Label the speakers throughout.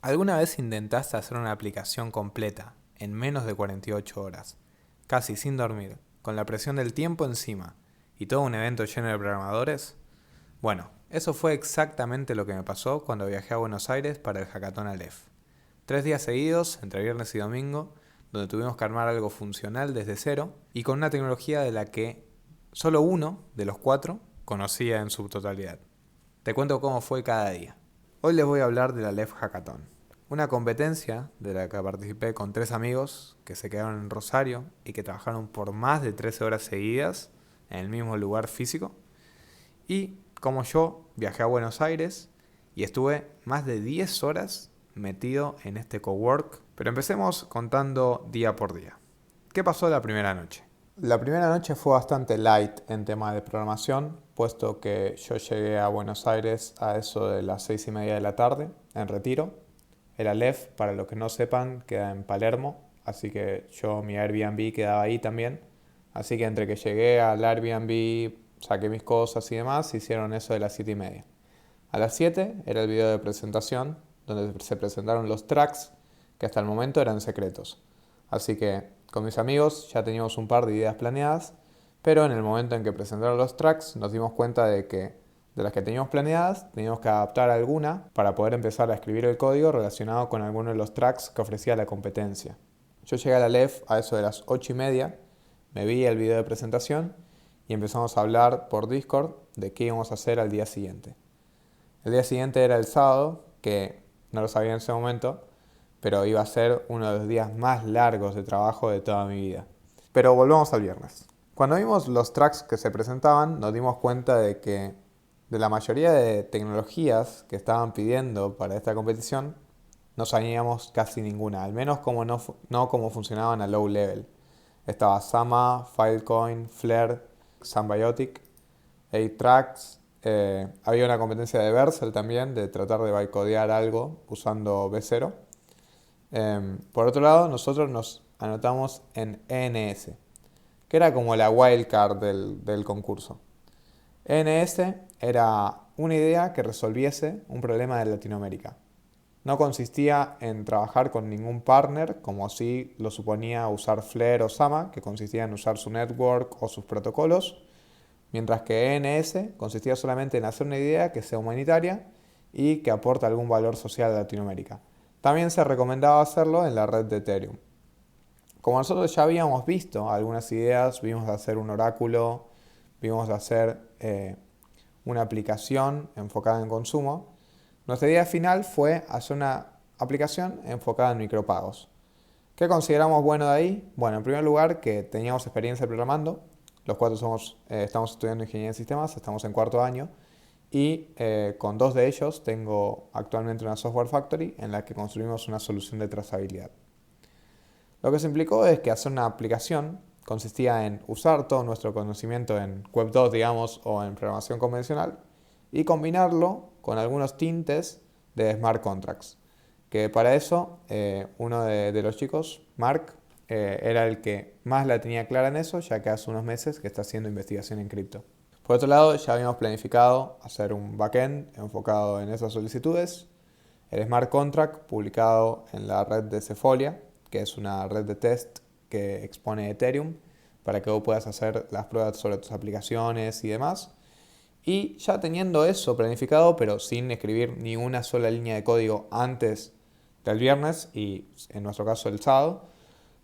Speaker 1: ¿Alguna vez intentaste hacer una aplicación completa, en menos de 48 horas, casi sin dormir, con la presión del tiempo encima, y todo un evento lleno de programadores? Bueno, eso fue exactamente lo que me pasó cuando viajé a Buenos Aires para el Hackathon Aleph. 3 días seguidos, entre viernes y domingo, donde tuvimos que armar algo funcional desde cero y con una tecnología de la que solo uno de los cuatro conocía en su totalidad. Te cuento cómo fue cada día. Hoy les voy a hablar de la Aleph Hackathon, una competencia de la que participé con 3 amigos que se quedaron en Rosario y que trabajaron por más de 13 horas seguidas en el mismo lugar físico. Y como yo, viajé a Buenos Aires y estuve más de 10 horas metido en este cowork. Pero empecemos contando día por día. ¿Qué pasó la primera noche? La primera noche fue bastante light en tema de programación, puesto que yo llegué a Buenos Aires a eso de las 6:30 de la tarde, en Retiro. El Aleph, para los que no sepan, queda en Palermo, así que mi Airbnb quedaba ahí también. Así que entre que llegué al Airbnb, saqué mis cosas y demás, hicieron eso de las 7:30. A las 7 era el video de presentación, donde se presentaron los tracks, que hasta el momento eran secretos. Así que con mis amigos ya teníamos un par de ideas planeadas, pero en el momento en que presentaron los tracks nos dimos cuenta de que de las que teníamos planeadas teníamos que adaptar alguna para poder empezar a escribir el código relacionado con alguno de los tracks que ofrecía la competencia. Yo llegué a la LEF a eso de las 8:30, me vi el video de presentación y empezamos a hablar por Discord de qué íbamos a hacer al día siguiente. El día siguiente era el sábado, que no lo sabía en ese momento, pero iba a ser uno de los días más largos de trabajo de toda mi vida. Pero volvamos al viernes. Cuando vimos los tracks que se presentaban, nos dimos cuenta de que de la mayoría de tecnologías que estaban pidiendo para esta competición, no sabíamos casi ninguna, al menos como no como funcionaban a low level. Estaba Sama, Filecoin, Flare, Symbiotic, 8Tracks. Había una competencia de Vercel también, de tratar de bytecodear algo usando B0. Por otro lado, nosotros nos anotamos en ENS, que era como la wildcard del concurso. ENS era una idea que resolviese un problema de Latinoamérica. No consistía en trabajar con ningún partner, como así lo suponía usar Flare o Sama, que consistía en usar su network o sus protocolos, mientras que ENS consistía solamente en hacer una idea que sea humanitaria y que aporte algún valor social a Latinoamérica. También se recomendaba hacerlo en la red de Ethereum. Como nosotros ya habíamos visto algunas ideas, vimos de hacer un oráculo, vimos de hacer una aplicación enfocada en consumo, nuestra idea final fue hacer una aplicación enfocada en micropagos. ¿Qué consideramos bueno de ahí? Bueno, en primer lugar que teníamos experiencia programando, los cuatro estamos estudiando ingeniería en sistemas, estamos en cuarto año y con dos de ellos tengo actualmente una software factory en la que construimos una solución de trazabilidad. Lo que se implicó es que hacer una aplicación consistía en usar todo nuestro conocimiento en Web 2, digamos, o en programación convencional y combinarlo con algunos tintes de smart contracts. Que para eso uno de los chicos, Mark, era el que más la tenía clara en eso, ya que hace unos meses que está haciendo investigación en cripto. Por otro lado, ya habíamos planificado hacer un backend enfocado en esas solicitudes, el smart contract publicado en la red de Cefolia, que es una red de test que expone Ethereum para que vos puedas hacer las pruebas sobre tus aplicaciones y demás. Y ya teniendo eso planificado, pero sin escribir ni una sola línea de código antes del viernes y en nuestro caso el sábado,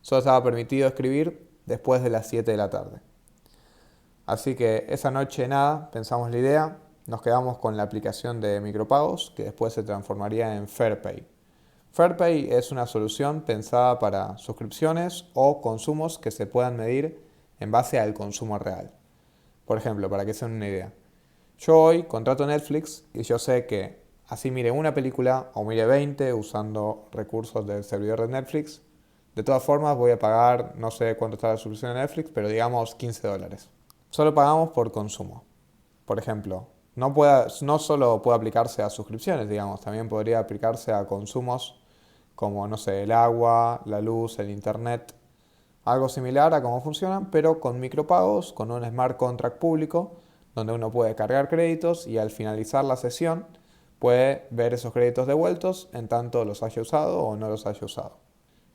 Speaker 1: solo estaba permitido escribir después de las 7 de la tarde. Así que esa noche nada, pensamos la idea, nos quedamos con la aplicación de micropagos que después se transformaría en FairPay. FairPay es una solución pensada para suscripciones o consumos que se puedan medir en base al consumo real. Por ejemplo, para que se den una idea. Yo hoy contrato Netflix y yo sé que así mire una película o mire 20 usando recursos del servidor de Netflix. De todas formas voy a pagar, no sé cuánto está la suscripción de Netflix, pero digamos $15. Solo pagamos por consumo. Por ejemplo, no solo puede aplicarse a suscripciones, digamos, también podría aplicarse a consumos como, no sé, el agua, la luz, el internet. Algo similar a cómo funcionan, pero con micropagos, con un smart contract público, donde uno puede cargar créditos y al finalizar la sesión puede ver esos créditos devueltos en tanto los haya usado o no los haya usado.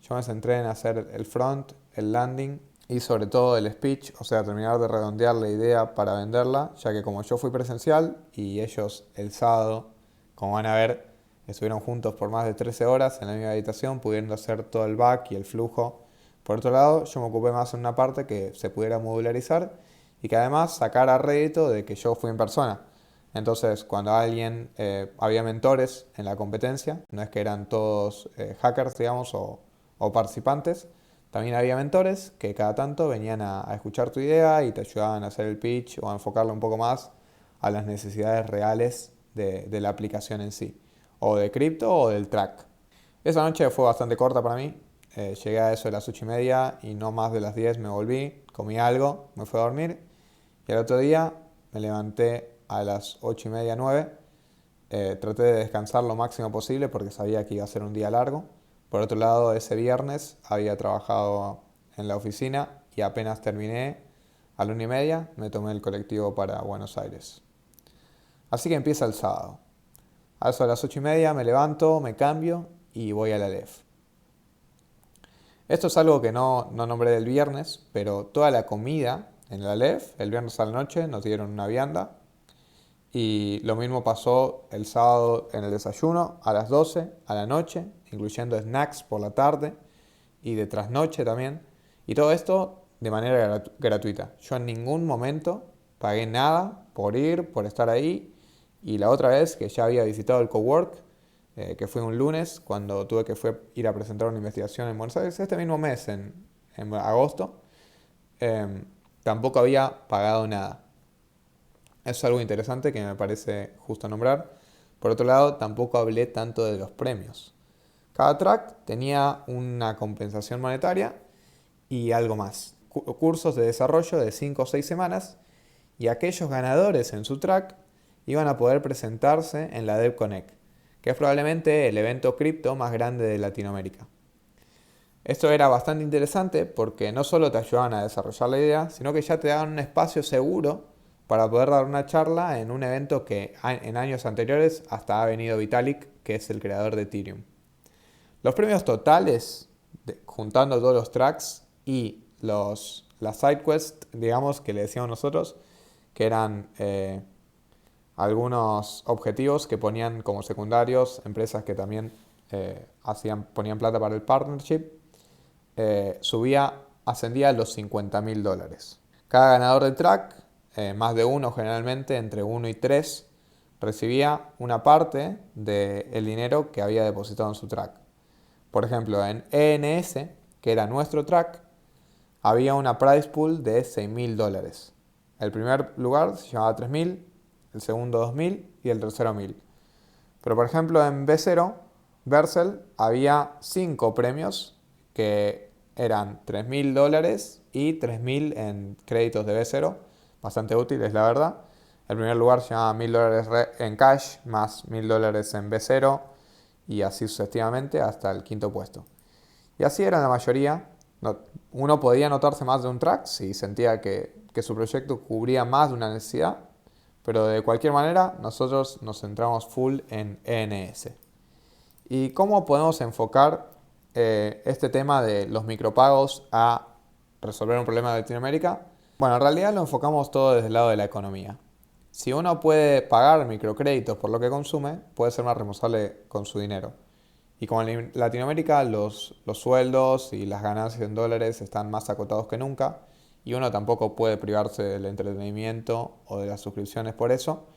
Speaker 1: Yo me centré en hacer el front, el landing y sobre todo el speech, o sea, terminar de redondear la idea para venderla, ya que como yo fui presencial y ellos el sábado, como van a ver, estuvieron juntos por más de 13 horas en la misma habitación, pudiendo hacer todo el back y el flujo. Por otro lado, yo me ocupé más en una parte que se pudiera modularizar y que además sacara rédito de que yo fui en persona. Entonces, cuando había mentores en la competencia, no es que eran todos hackers, digamos, o participantes, también había mentores que cada tanto venían a escuchar tu idea y te ayudaban a hacer el pitch o a enfocarlo un poco más a las necesidades reales de la aplicación en sí, o de cripto o del track. Esa noche fue bastante corta para mí, llegué a eso de las 8:30 y no más de las 10 me volví, comí algo, me fui a dormir y al otro día me levanté a las 8:30, 9. Traté de descansar lo máximo posible porque sabía que iba a ser un día largo. Por otro lado, ese viernes había trabajado en la oficina y apenas terminé, a la 1:30 me tomé el colectivo para Buenos Aires. Así que empieza el sábado. A eso de las 8:30 me levanto, me cambio y voy a la LEF. Esto es algo que no nombré del viernes, pero toda la comida en la LEF, el viernes a la noche, nos dieron una vianda. Y lo mismo pasó el sábado en el desayuno, a las 12, a la noche, incluyendo snacks por la tarde y de trasnoche también. Y todo esto de manera gratuita. Yo en ningún momento pagué nada por ir, por estar ahí. Y la otra vez que ya había visitado el cowork, que fue un lunes, cuando tuve que ir a presentar una investigación en Buenos Aires, este mismo mes, en agosto, tampoco había pagado nada. Eso es algo interesante que me parece justo nombrar. Por otro lado, tampoco hablé tanto de los premios. Cada track tenía una compensación monetaria y algo más. Cursos de desarrollo de 5 o 6 semanas y aquellos ganadores en su track iban a poder presentarse en la DevConnect, que es probablemente el evento cripto más grande de Latinoamérica. Esto era bastante interesante porque no solo te ayudaban a desarrollar la idea, sino que ya te daban un espacio seguro para poder dar una charla en un evento que en años anteriores hasta ha venido Vitalik, que es el creador de Ethereum. Los premios totales, juntando todos los tracks y las sidequests, digamos, que le decíamos nosotros, que eran algunos objetivos que ponían como secundarios empresas que también ponían plata para el partnership, ascendía a los $50.000. Cada ganador de track, más de uno generalmente, entre 1 y 3, recibía una parte del dinero que había depositado en su track. Por ejemplo, en ENS, que era nuestro track, había una prize pool de $6.000. El primer lugar se llamaba 3.000, el segundo 2.000 y el tercero 1.000. Pero por ejemplo en B0, Vercel, había 5 premios que eran $3.000 y 3.000 en créditos de B0, bastante útiles la verdad. El primer lugar se llamaba $1.000 en cash, más $1.000 en B0 y así sucesivamente hasta el quinto puesto. Y así era la mayoría. Uno podía anotarse más de un track si sentía que su proyecto cubría más de una necesidad, pero de cualquier manera nosotros nos centramos full en ENS. ¿Y cómo podemos enfocar este tema de los micropagos a resolver un problema de Latinoamérica? Bueno, en realidad lo enfocamos todo desde el lado de la economía. Si uno puede pagar microcréditos por lo que consume, puede ser más responsable con su dinero. Y como en Latinoamérica los sueldos y las ganancias en dólares están más acotados que nunca, y uno tampoco puede privarse del entretenimiento o de las suscripciones por eso,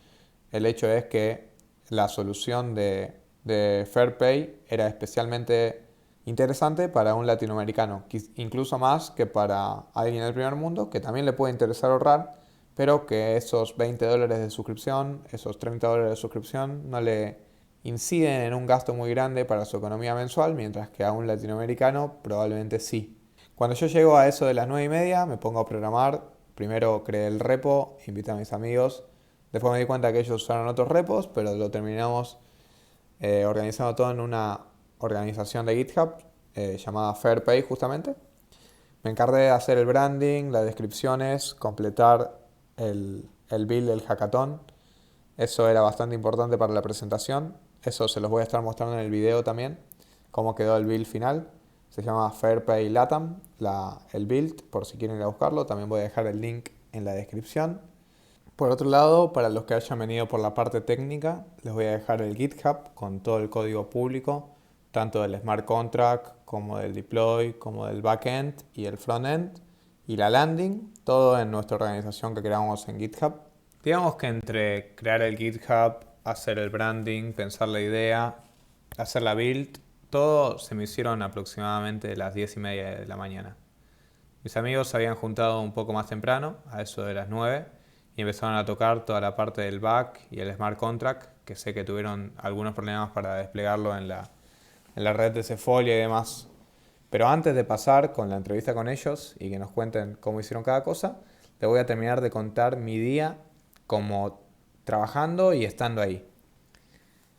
Speaker 1: el hecho es que la solución de Fair Pay era especialmente interesante para un latinoamericano, incluso más que para alguien del primer mundo, que también le puede interesar ahorrar, pero que esos $20 de suscripción, esos $30 de suscripción, no le inciden en un gasto muy grande para su economía mensual, mientras que a un latinoamericano probablemente sí. Cuando yo llego a eso de las 9:30, me pongo a programar. Primero creé el repo, invité a mis amigos. Después me di cuenta que ellos usaron otros repos, pero lo terminamos organizando todo en una organización de GitHub llamada FairPay justamente. Me encargué de hacer el branding, las descripciones, completar el build del hackathon, Eso era bastante importante para la presentación. Eso se los voy a estar mostrando en el video también, cómo quedó el build final. Se llama FairPay LATAM, el build, por si quieren ir a buscarlo. También voy a dejar el link en la descripción. Por otro lado, para los que hayan venido por la parte técnica, les voy a dejar el GitHub con todo el código público, tanto del smart contract como del deploy, como del backend y el frontend y la landing, todo en nuestra organización que creamos en GitHub. Digamos que entre crear el GitHub, hacer el branding, pensar la idea, hacer la build, todo se me hicieron aproximadamente a las 10:30 de la mañana. Mis amigos se habían juntado un poco más temprano, a eso de las 9, y empezaron a tocar toda la parte del back y el smart contract, que sé que tuvieron algunos problemas para desplegarlo en la red de Cefolia y demás. Pero antes de pasar con la entrevista con ellos y que nos cuenten cómo hicieron cada cosa, te voy a terminar de contar mi día como trabajando y estando ahí.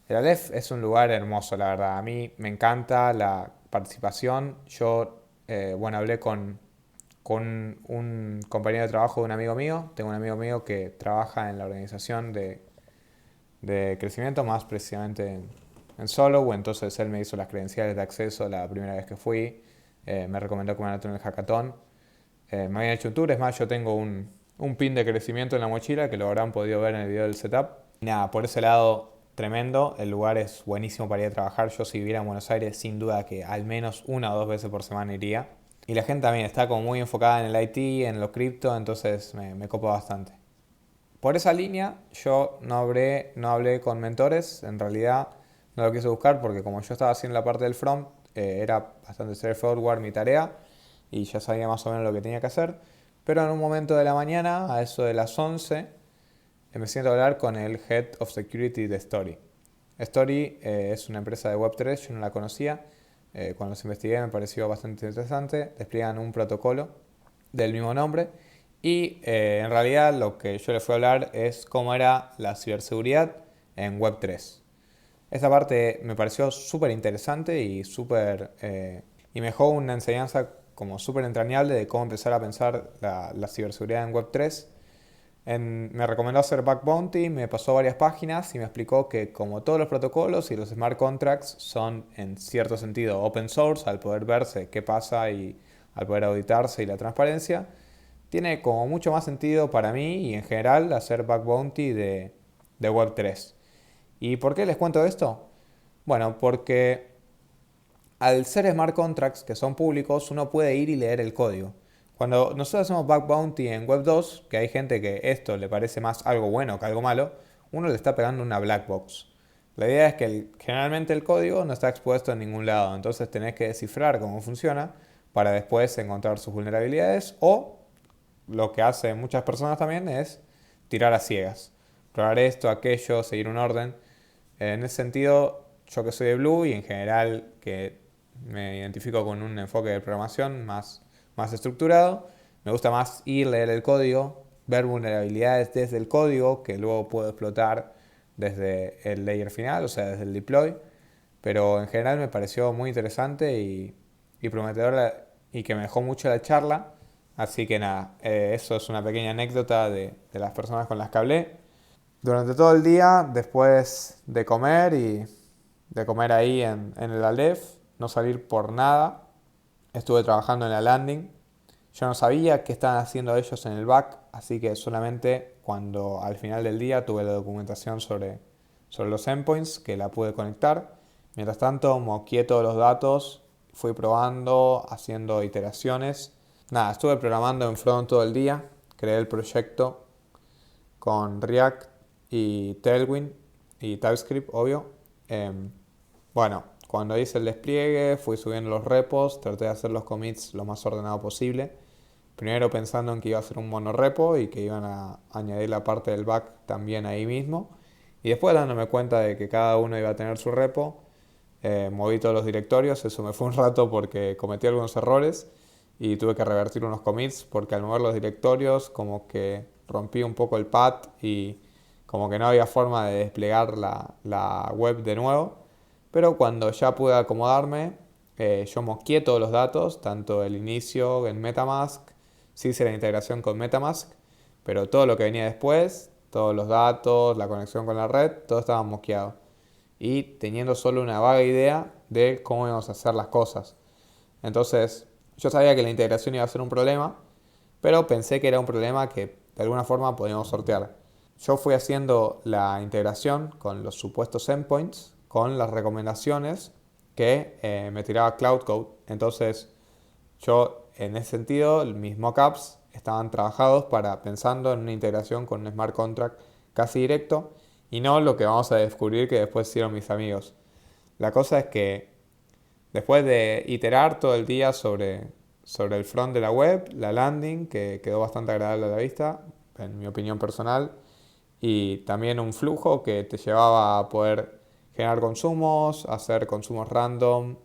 Speaker 1: El Aleph es un lugar hermoso, la verdad. A mí me encanta la participación. Yo, hablé con un compañero de trabajo de un amigo mío. Tengo un amigo mío que trabaja en la organización de crecimiento, más precisamente en Solo. Entonces él me hizo las credenciales de acceso la primera vez que fui. Me recomendó que me anote en el hackathon. Me habían hecho un tour. Es más, yo tengo un pin de crecimiento en la mochila que lo habrán podido ver en el video del setup. Y nada, por ese lado, tremendo. El lugar es buenísimo para ir a trabajar. Yo si viviera en Buenos Aires, sin duda que al menos 1 o 2 veces por semana iría. Y la gente también está como muy enfocada en el IT, en lo cripto, entonces me copa bastante. Por esa línea yo no hablé con mentores, en realidad no lo quise buscar porque como yo estaba haciendo la parte del front, era bastante straightforward mi tarea y ya sabía más o menos lo que tenía que hacer. Pero en un momento de la mañana, a eso de las 11, me siento a hablar con el Head of Security de Story. Story es una empresa de Web3, yo no la conocía. Cuando los investigué me pareció bastante interesante. Despliegan un protocolo del mismo nombre. Y en realidad lo que yo les fui a hablar es cómo era la ciberseguridad en Web3. Esa parte me pareció súper interesante y y me dejó una enseñanza como súper entrañable de cómo empezar a pensar la ciberseguridad en Web3. Me recomendó hacer Bug Bounty, me pasó varias páginas y me explicó que como todos los protocolos y los smart contracts son en cierto sentido open source, al poder verse qué pasa y al poder auditarse y la transparencia, tiene como mucho más sentido para mí y en general hacer Bug Bounty de Web3. ¿Y por qué les cuento esto? Bueno, porque al ser smart contracts que son públicos, uno puede ir y leer el código. Cuando nosotros hacemos bug bounty en Web 2, que hay gente que esto le parece más algo bueno que algo malo, uno le está pegando una black box. La idea es que generalmente el código no está expuesto en ningún lado, entonces tenés que descifrar cómo funciona para después encontrar sus vulnerabilidades o lo que hacen muchas personas también es tirar a ciegas. Probar esto, aquello, seguir un orden. En ese sentido, yo que soy de Blue y en general que me identifico con un enfoque de programación más estructurado, me gusta más ir, leer el código, ver vulnerabilidades desde el código que luego puedo explotar desde el layer final, o sea, desde el deploy. Pero en general me pareció muy interesante y prometedora y que me dejó mucho la charla. Así que nada, eso es una pequeña anécdota de las personas con las que hablé. Durante todo el día, después de comer y de comer ahí en el Aleph, no salir por nada, estuve trabajando en la landing. Yo no sabía qué estaban haciendo ellos en el back, así que solamente cuando al final del día tuve la documentación sobre los endpoints que la pude conectar. Mientras tanto, moqueé todos los datos, fui probando, haciendo iteraciones. Nada, estuve programando en front todo el día, creé el proyecto con React y Tailwind y TypeScript, obvio. Bueno, cuando hice el despliegue, fui subiendo los repos, traté de hacer los commits lo más ordenado posible. Primero pensando en que iba a ser un monorepo y que iban a añadir la parte del back también ahí mismo. Y después dándome cuenta de que cada uno iba a tener su repo, moví todos los directorios. Eso me fue un rato porque cometí algunos errores y tuve que revertir unos commits porque al mover los directorios como que rompí un poco el path y como que no había forma de desplegar la web de nuevo. Pero cuando ya pude acomodarme, yo mosqueé todos los datos, tanto el inicio en MetaMask, sí hice la integración con MetaMask, pero todo lo que venía después todos los datos, la conexión con la red, todo estaba mosqueado. Y teniendo solo una vaga idea de cómo íbamos a hacer las cosas. Entonces, yo sabía que la integración iba a ser un problema, pero pensé que era un problema que de alguna forma podíamos sortear. Yo fui haciendo la integración con los supuestos endpoints, con las recomendaciones que me tiraba Cloud Code. Entonces, yo en ese sentido, mis mockups estaban trabajados para pensando en una integración con un smart contract casi directo y no lo que vamos a descubrir que después hicieron mis amigos. La cosa es que después de iterar todo el día sobre el front de la web, la landing, que quedó bastante agradable a la vista, en mi opinión personal, y también un flujo que te llevaba a poder generar consumos, hacer consumos random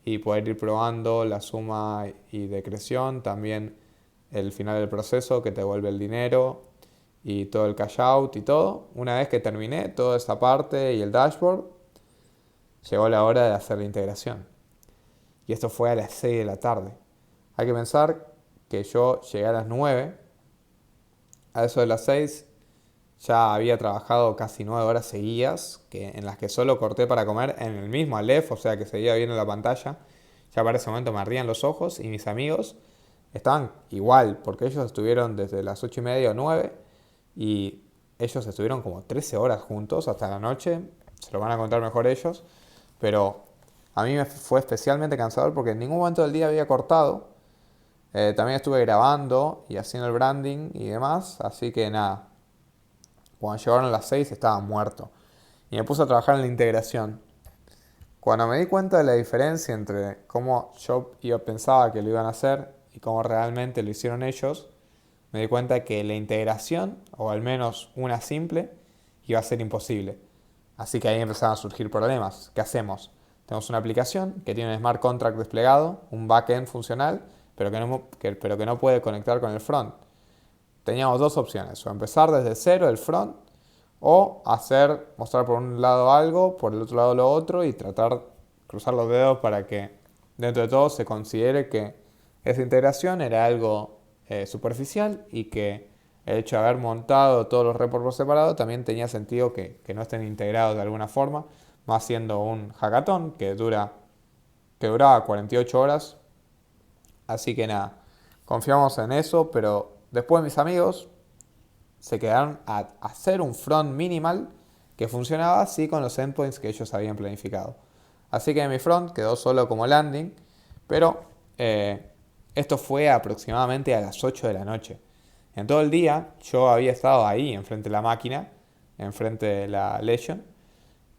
Speaker 1: y poder ir probando la suma y decreción, también el final del proceso que te devuelve el dinero y todo el cash out y todo. Una vez que terminé toda esa parte y el dashboard, llegó la hora de hacer la integración. Y esto fue a las 6 de la tarde. Hay que pensar que yo llegué a las 9, a eso de las 6 ya había trabajado casi 9 horas seguidas, en las que solo corté para comer en el mismo Aleph, o sea que seguía viendo la pantalla. Ya para ese momento me ardían los ojos y mis amigos estaban igual, porque ellos estuvieron desde las 8:30 o 9 y ellos estuvieron como 13 horas juntos hasta la noche, se lo van a contar mejor ellos, pero a mí me fue especialmente cansador porque en ningún momento del día había cortado. También estuve grabando y haciendo el branding y demás, así que nada, cuando llegaron las 6 estaba muerto. Y me puse a trabajar en la integración. Cuando me di cuenta de la diferencia entre cómo yo pensaba que lo iban a hacer y cómo realmente lo hicieron ellos, me di cuenta que la integración, o al menos una simple, iba a ser imposible. Así que ahí empezaron a surgir problemas. ¿Qué hacemos? Tenemos una aplicación que tiene un smart contract desplegado, un backend funcional, pero que no puede conectar con el front. Teníamos dos opciones, o empezar desde cero el front, o mostrar por un lado algo, por el otro lado lo otro, y tratar de cruzar los dedos para que dentro de todo se considere que esa integración era algo superficial y que el hecho de haber montado todos los repos por separado también tenía sentido que no estén integrados de alguna forma, más siendo un hackathon que duraba 48 horas. Así que nada, confiamos en eso, pero después mis amigos se quedaron a hacer un front minimal que funcionaba así con los endpoints que ellos habían planificado. Así que mi front quedó solo como landing, pero esto fue aproximadamente a las 8 de la noche. En todo el día yo había estado ahí, enfrente de la máquina, enfrente de la Legion,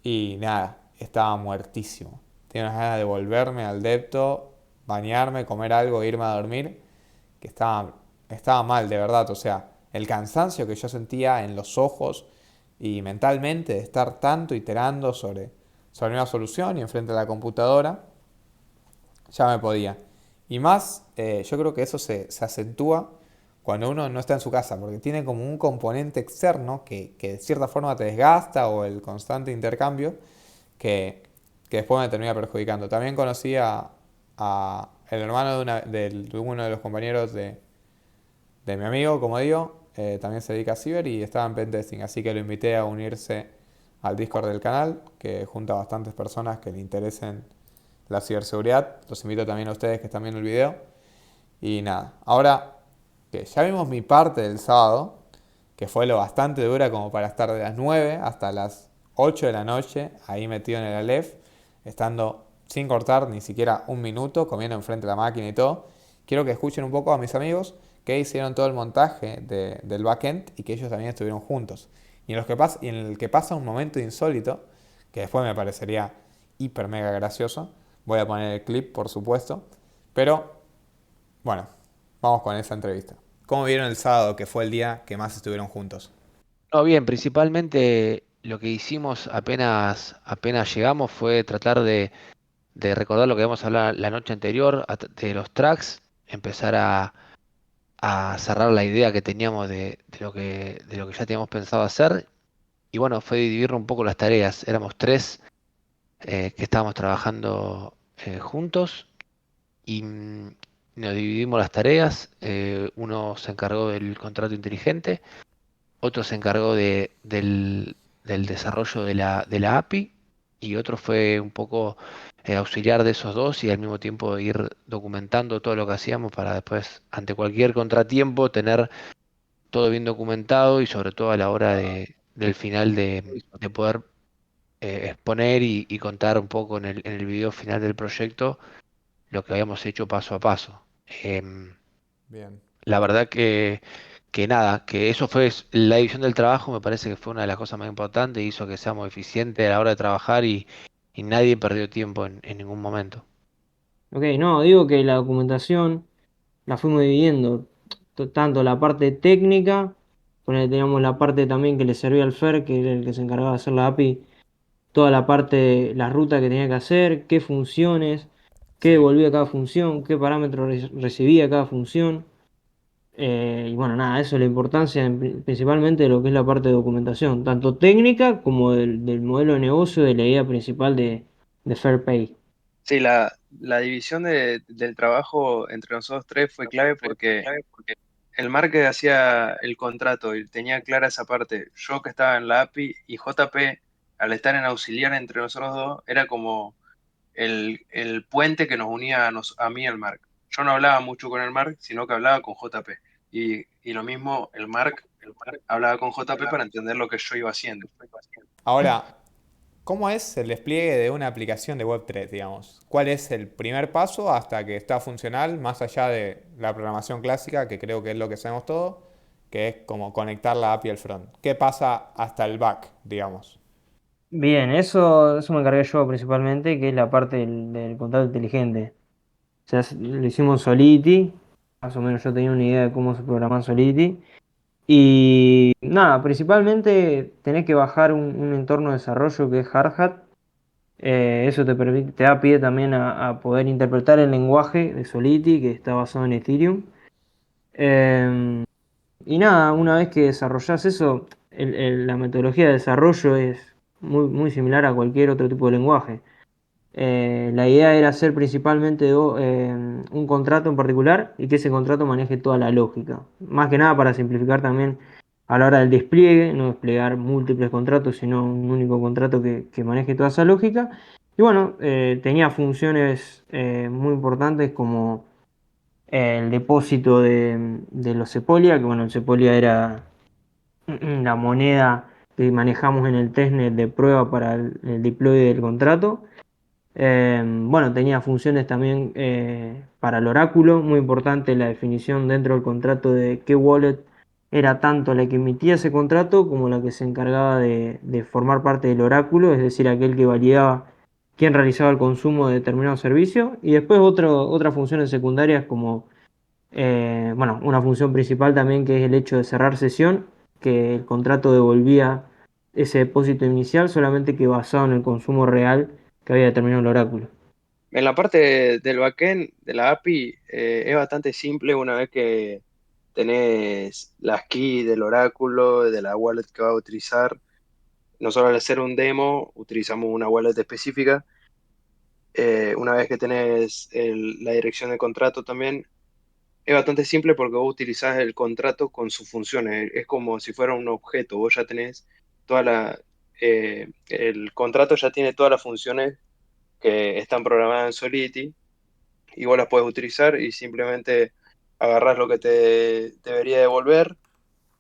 Speaker 1: y nada, estaba muertísimo. Tenía unas ganas de volverme al depto, bañarme, comer algo, irme a dormir, que estaba mal, de verdad. O sea, el cansancio que yo sentía en los ojos y mentalmente de estar tanto iterando sobre una solución y enfrente de la computadora, ya me podía. Y más, yo creo que eso se acentúa cuando uno no está en su casa, porque tiene como un componente externo que de cierta forma te desgasta o el constante intercambio que, que después me termina perjudicando. También conocí a el hermano de uno de los compañeros de mi amigo, como digo, también se dedica a ciber y estaba en pentesting, así que lo invité a unirse al Discord del canal, que junta a bastantes personas que le interesen la ciberseguridad. Los invito también a ustedes que están viendo el video. Y nada, ahora que ya vimos mi parte del sábado, que fue lo bastante dura como para estar de las 9 hasta las 8 de la noche ahí metido en el Aleph, estando sin cortar ni siquiera un minuto, comiendo enfrente de la máquina y todo. Quiero que escuchen un poco a mis amigos que hicieron todo el montaje del backend y que ellos también estuvieron juntos. Y en el que pasa un momento insólito, que después me parecería hiper mega gracioso. Voy a poner el clip, por supuesto. Pero, bueno, vamos con esa entrevista. ¿Cómo vieron el sábado, que fue el día que más estuvieron juntos?
Speaker 2: No, bien, principalmente lo que hicimos apenas llegamos fue tratar de recordar lo que habíamos hablado la noche anterior, de los tracks, empezar a cerrar la idea que teníamos de lo que ya teníamos pensado hacer. Y bueno, fue dividir un poco las tareas. Éramos tres que estábamos trabajando juntos y nos dividimos las tareas. Uno se encargó del contrato inteligente, otro se encargó del desarrollo de la API y otro fue un poco auxiliar de esos dos y al mismo tiempo ir documentando todo lo que hacíamos para después, ante cualquier contratiempo, tener todo bien documentado y sobre todo a la hora del final de poder exponer y contar un poco en el video final del proyecto lo que habíamos hecho paso a paso.
Speaker 1: Bien.
Speaker 2: La verdad que nada, que eso fue la división del trabajo, me parece que fue una de las cosas más importantes, hizo que seamos eficientes a la hora de trabajar y nadie perdió tiempo en ningún momento.
Speaker 3: Ok, no, digo que la documentación la fuimos dividiendo, tanto la parte técnica, teníamos la parte también que le servía al FER, que era el que se encargaba de hacer la API, toda la parte, la ruta que tenía que hacer, qué funciones, qué
Speaker 1: Sí.
Speaker 3: devolvía cada función, qué parámetros recibía cada función. Y bueno, nada, eso es la importancia principalmente de lo que es la parte de documentación, tanto técnica como del modelo de negocio, de la idea principal de Fair Pay.
Speaker 4: Sí, la división del trabajo entre nosotros tres fue clave porque el Marque hacía el contrato y tenía clara esa parte. Yo que estaba en la API y JP, al estar en auxiliar entre nosotros dos, era como el puente que nos unía a mí y al Marc. Yo no hablaba mucho con el Marc, sino que hablaba con JP. Y lo mismo, el Marc hablaba con JP para entender lo que yo iba haciendo.
Speaker 1: Ahora, ¿cómo es el despliegue de una aplicación de Web3, digamos? ¿Cuál es el primer paso hasta que está funcional, más allá de la programación clásica, que creo que es lo que sabemos todo, que es como conectar la API al front? ¿Qué pasa hasta el back, digamos?
Speaker 3: Bien, eso me encargué yo principalmente, que es la parte del contrato inteligente. O sea, lo hicimos en Solidity, más o menos yo tenía una idea de cómo se programa en Solidity. Y nada, principalmente tenés que bajar un entorno de desarrollo que es Hardhat. Eso te permite, te da pie también a poder interpretar el lenguaje de Solidity, que está basado en Ethereum. Em, y nada, una vez que desarrollás eso, la metodología de desarrollo es muy similar a cualquier otro tipo de lenguaje. La idea era hacer principalmente un contrato en particular y que ese contrato maneje toda la lógica. Más que nada para simplificar también a la hora del despliegue, no desplegar múltiples contratos, sino un único contrato que maneje toda esa lógica. Y bueno, tenía funciones muy importantes como el depósito de los Sepolia, que bueno, el Sepolia era la moneda que manejamos en el testnet de prueba para el deploy del contrato. Bueno, tenía funciones también para el oráculo, muy importante la definición dentro del contrato de qué wallet era tanto la que emitía ese contrato como la que se encargaba de formar parte del oráculo, es decir, aquel que validaba quién realizaba el consumo de determinado servicio. Y después otras funciones secundarias como, bueno, una función principal también que es el hecho de cerrar sesión, que el contrato devolvía ese depósito inicial solamente que basado en el consumo real que había determinado el oráculo.
Speaker 4: En la parte del backend de la API es bastante simple una vez que tenés las keys del oráculo, de la wallet que va a utilizar. Nosotros al hacer un demo utilizamos una wallet específica. Una vez que tenés la dirección de contrato también, es bastante simple porque vos utilizás el contrato con sus funciones. Es como si fuera un objeto. Vos ya tenés el contrato ya tiene todas las funciones que están programadas en Solidity y vos las puedes utilizar y simplemente agarrás lo que te debería devolver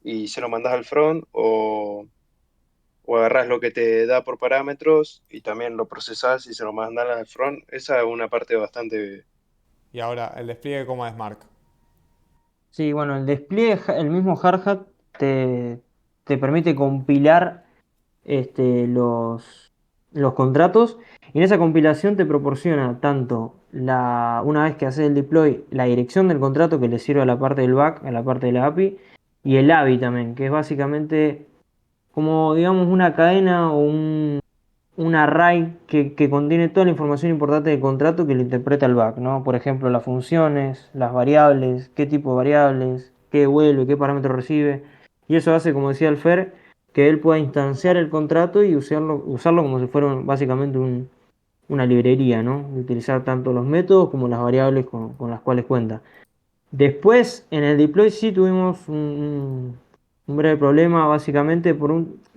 Speaker 4: y se lo mandás al front o agarrás lo que te da por parámetros y también lo procesás y se lo mandás al front. Esa es una parte bastante...
Speaker 1: Y ahora, el despliegue, ¿cómo es, Mark?
Speaker 3: Sí, bueno, el despliegue, el mismo Hardhat te, te permite compilar los contratos y en esa compilación te proporciona tanto una vez que haces el deploy, la dirección del contrato que le sirve a la parte del back, a la parte de la API, y el ABI también, que es básicamente como digamos una cadena o un array que contiene toda la información importante del contrato que lo interpreta el back, ¿no? Por ejemplo, las funciones, las variables, qué tipo de variables, qué devuelve, qué parámetro recibe. Y eso hace, como decía el Fer, que él pueda instanciar el contrato y usarlo como si fuera básicamente una librería, ¿no? Utilizar tanto los métodos como las variables con las cuales cuenta. Después, en el deploy sí tuvimos un breve problema, básicamente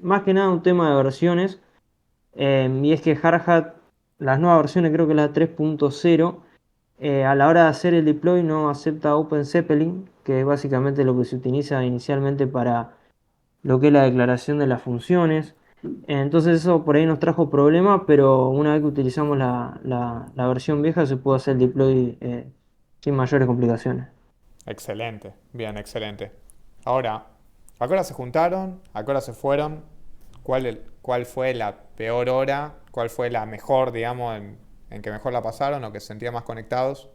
Speaker 3: más que nada un tema de versiones. Y es que Hardhat, las nuevas versiones, creo que la 3.0, a la hora de hacer el deploy no acepta OpenZeppelin, que es básicamente lo que se utiliza inicialmente para lo que es la declaración de las funciones. Entonces eso por ahí nos trajo problemas, pero una vez que utilizamos la versión vieja se puede hacer el deploy sin mayores complicaciones.
Speaker 1: Excelente, bien, excelente. Ahora, ¿a qué hora se juntaron? ¿A qué hora se fueron? ¿Cuál fue la peor hora? ¿Cuál fue la mejor, digamos, en que mejor la pasaron o que se sentían más conectados?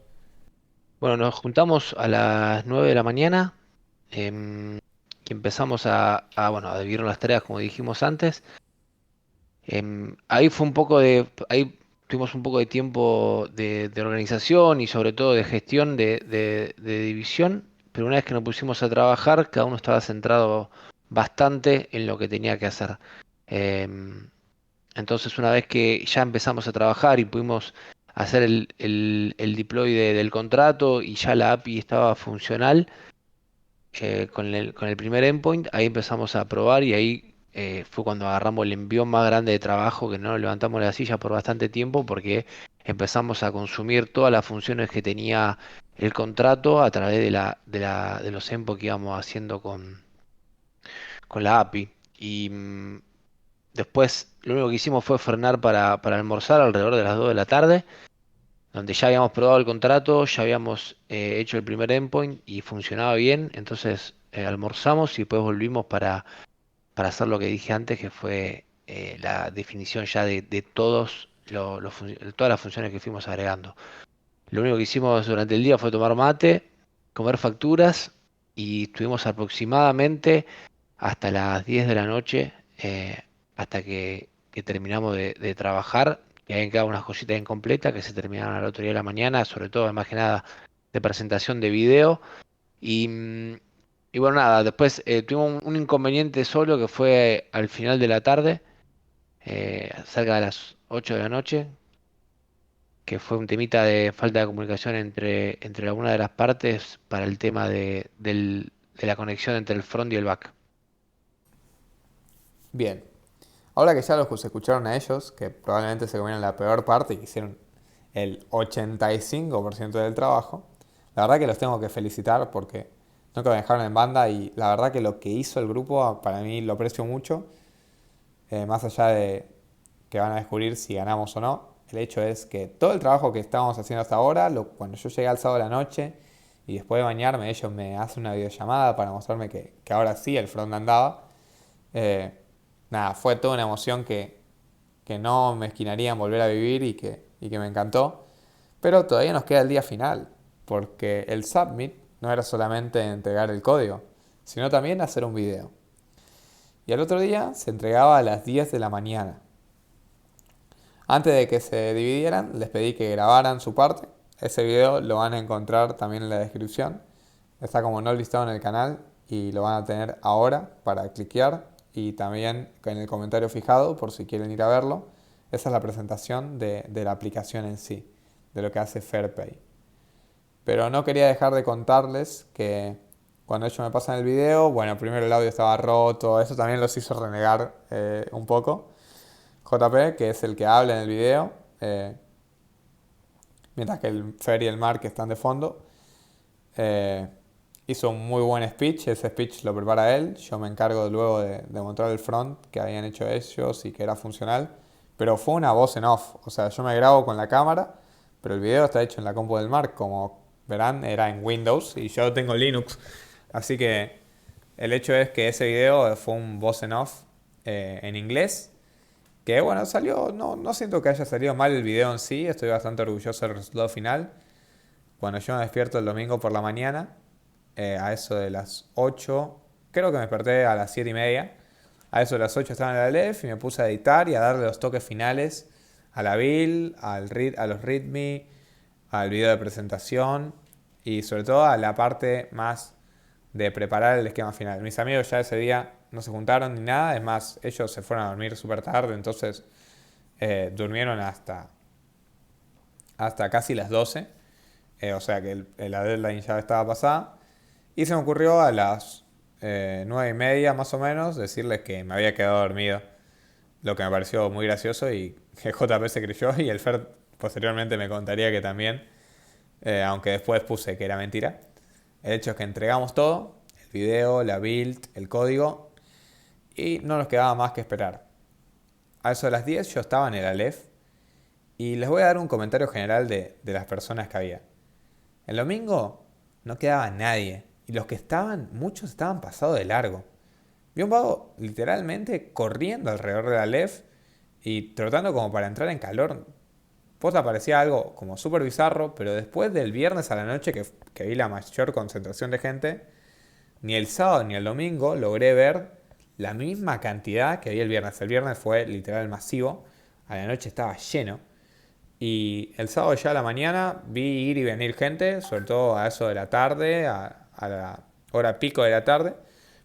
Speaker 2: Bueno, nos juntamos a las 9 de la mañana em, y empezamos bueno, a dividir las tareas como dijimos antes. Ahí fue un poco ahí tuvimos un poco de tiempo de organización y sobre todo de gestión de división, pero una vez que nos pusimos a trabajar, cada uno estaba centrado bastante en lo que tenía que hacer. Em, entonces, una vez que ya empezamos a trabajar y pudimos hacer el deploy del contrato y ya la API estaba funcional, con el primer endpoint, ahí empezamos a probar y ahí fue cuando agarramos el envión más grande de trabajo, que no nos levantamos de la silla por bastante tiempo porque empezamos a consumir todas las funciones que tenía el contrato a través de los endpoints que íbamos haciendo con la API. Y después lo único que hicimos fue frenar para almorzar alrededor de las 2 de la tarde, donde ya habíamos probado el contrato, ya habíamos hecho el primer endpoint y funcionaba bien, entonces almorzamos y después volvimos para hacer lo que dije antes, que fue la definición ya de todas las funciones que fuimos agregando. Lo único que hicimos durante el día fue tomar mate, comer facturas y estuvimos aproximadamente hasta las 10 de la noche, hasta que terminamos de trabajar, que habían quedado unas cositas incompletas que se terminaron al otro día de la mañana, sobre todo más que nada de presentación de video. Y, y bueno, nada, después tuvimos un inconveniente solo que fue al final de la tarde, cerca de las 8 de la noche, que fue un temita de falta de comunicación entre alguna de las partes para el tema de la conexión entre el front y el back.
Speaker 1: Bien. Ahora que ya los escucharon a ellos, que probablemente se comieron la peor parte y que hicieron el 85% del trabajo, la verdad que los tengo que felicitar porque nunca me dejaron en banda y la verdad que lo que hizo el grupo para mí lo aprecio mucho, más allá de que van a descubrir si ganamos o no. El hecho es que todo el trabajo que estábamos haciendo hasta ahora, cuando yo llegué al sábado de la noche y después de bañarme, ellos me hacen una videollamada para mostrarme que ahora sí el front andaba. Eh, Nada, fue toda una emoción que no me esquinaría en volver a vivir y que me encantó. Pero todavía nos queda el día final, porque el submit no era solamente entregar el código, sino también hacer un video. Y al otro día se entregaba a las 10 de la mañana. Antes de que se dividieran, les pedí que grabaran su parte. Ese video lo van a encontrar también en la descripción. Está como no listado en el canal y lo van a tener ahora para cliquear y también en el comentario fijado por si quieren ir a verlo. Esa es la presentación de la aplicación en sí, de lo que hace FairPay. Pero no quería dejar de contarles que cuando ellos me pasan el video, bueno, primero el audio estaba roto, eso también los hizo renegar un poco. JP, que es el que habla en el video, mientras que el Fer y el Mark están de fondo. Eh, Hizo un muy buen speech, ese speech lo prepara él, yo me encargo luego de mostrar el front que habían hecho ellos y que era funcional, pero fue una voz en off, o sea, yo me grabo con la cámara, pero el video está hecho en la compu del Mark, como verán, era en Windows y yo tengo Linux, así que el hecho es que ese video fue un voz en off en inglés, que bueno, salió, no siento que haya salido mal el video en sí, estoy bastante orgulloso del resultado final. Cuando yo me despierto el domingo por la mañana, a eso de las 8, creo que me desperté a las 7 y media. A eso de las 8 estaba en la LEF y me puse a editar y a darle los toques finales a la build, a los readme, al video de presentación y sobre todo a la parte más de preparar el esquema final. Mis amigos ya ese día no se juntaron ni nada, es más, ellos se fueron a dormir súper tarde, entonces durmieron hasta casi las 12. O sea que la deadline ya estaba pasada. Y se me ocurrió a las 9:30 más o menos, decirles que me había quedado dormido. Lo que me pareció muy gracioso y que JP se creyó y el Fer posteriormente me contaría que también, aunque después puse que era mentira. El hecho es que entregamos todo, el video, la build, el código, y no nos quedaba más que esperar. A eso de las 10 yo estaba en el Aleph y les voy a dar un comentario general de las personas que había. El domingo no quedaba nadie y los que estaban, muchos estaban pasados de largo. Vi un vago literalmente corriendo alrededor del Aleph y trotando como para entrar en calor. Posta parecía algo como súper bizarro, pero después del viernes a la noche que vi la mayor concentración de gente, ni el sábado ni el domingo logré ver la misma cantidad que vi el viernes. El viernes fue literal masivo, a la noche estaba lleno. Y el sábado ya a la mañana vi ir y venir gente, sobre todo a eso de la tarde, a la hora pico de la tarde.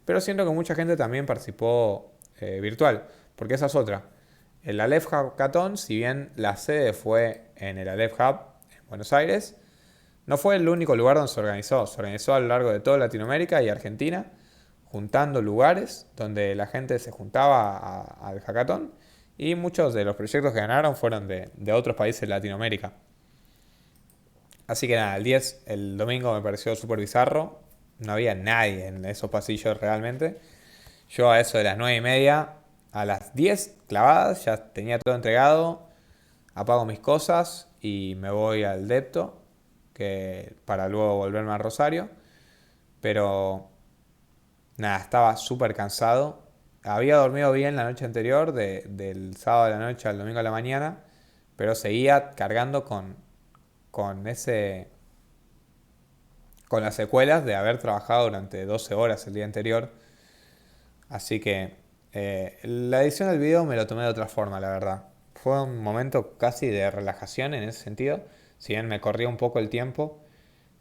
Speaker 1: Pero siento que mucha gente también participó virtual, porque esa es otra. El Aleph Hackathon, si bien la sede fue en el Aleph Hub en Buenos Aires, no fue el único lugar donde se organizó. Se organizó a lo largo de toda Latinoamérica y Argentina, juntando lugares donde la gente se juntaba al hackathon. Y muchos de los proyectos que ganaron fueron de otros países de Latinoamérica. Así que nada, el domingo me pareció súper bizarro. No había nadie en esos pasillos realmente. Yo a eso de las 9:30, a las 10 clavadas, ya tenía todo entregado. Apago mis cosas y me voy al Depto, para luego volverme a Rosario. Pero nada, estaba súper cansado. Había dormido bien la noche anterior, del sábado a la noche al domingo a la mañana, pero seguía cargando con con las secuelas de haber trabajado durante 12 horas el día anterior. Así que la edición del video me lo tomé de otra forma, la verdad. Fue un momento casi de relajación en ese sentido. Si bien me corría un poco el tiempo,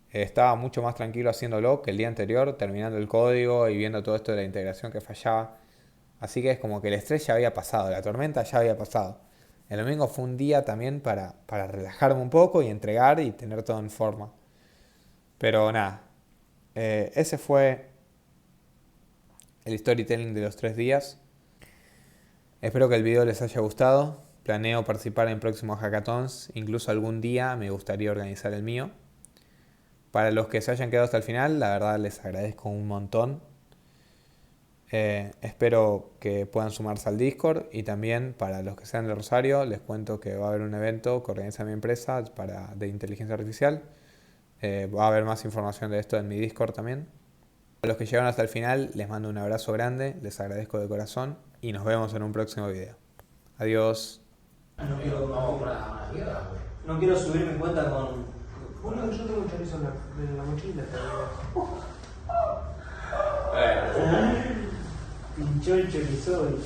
Speaker 1: estaba mucho más tranquilo haciéndolo que el día anterior, terminando el código y viendo todo esto de la integración que fallaba. Así que es como que el estrés ya había pasado, la tormenta ya había pasado. El domingo fue un día también para relajarme un poco y entregar y tener todo en forma. Pero nada, ese fue el storytelling de los 3 días. Espero que el video les haya gustado. Planeo participar en próximos hackathons. Incluso algún día me gustaría organizar el mío. Para los que se hayan quedado hasta el final, la verdad les agradezco un montón. Espero que puedan sumarse al Discord. Y también para los que sean de Rosario, les cuento que va a haber un evento que organiza mi empresa de inteligencia artificial. Va a haber más información de esto en mi Discord también. A los que llegaron hasta el final, les mando un abrazo grande, les agradezco de corazón y nos vemos en un próximo video. Adiós.
Speaker 3: No quiero subir mi cuenta con... Bueno, yo tengo chorizo en la mochila. Pinchó el chorizo.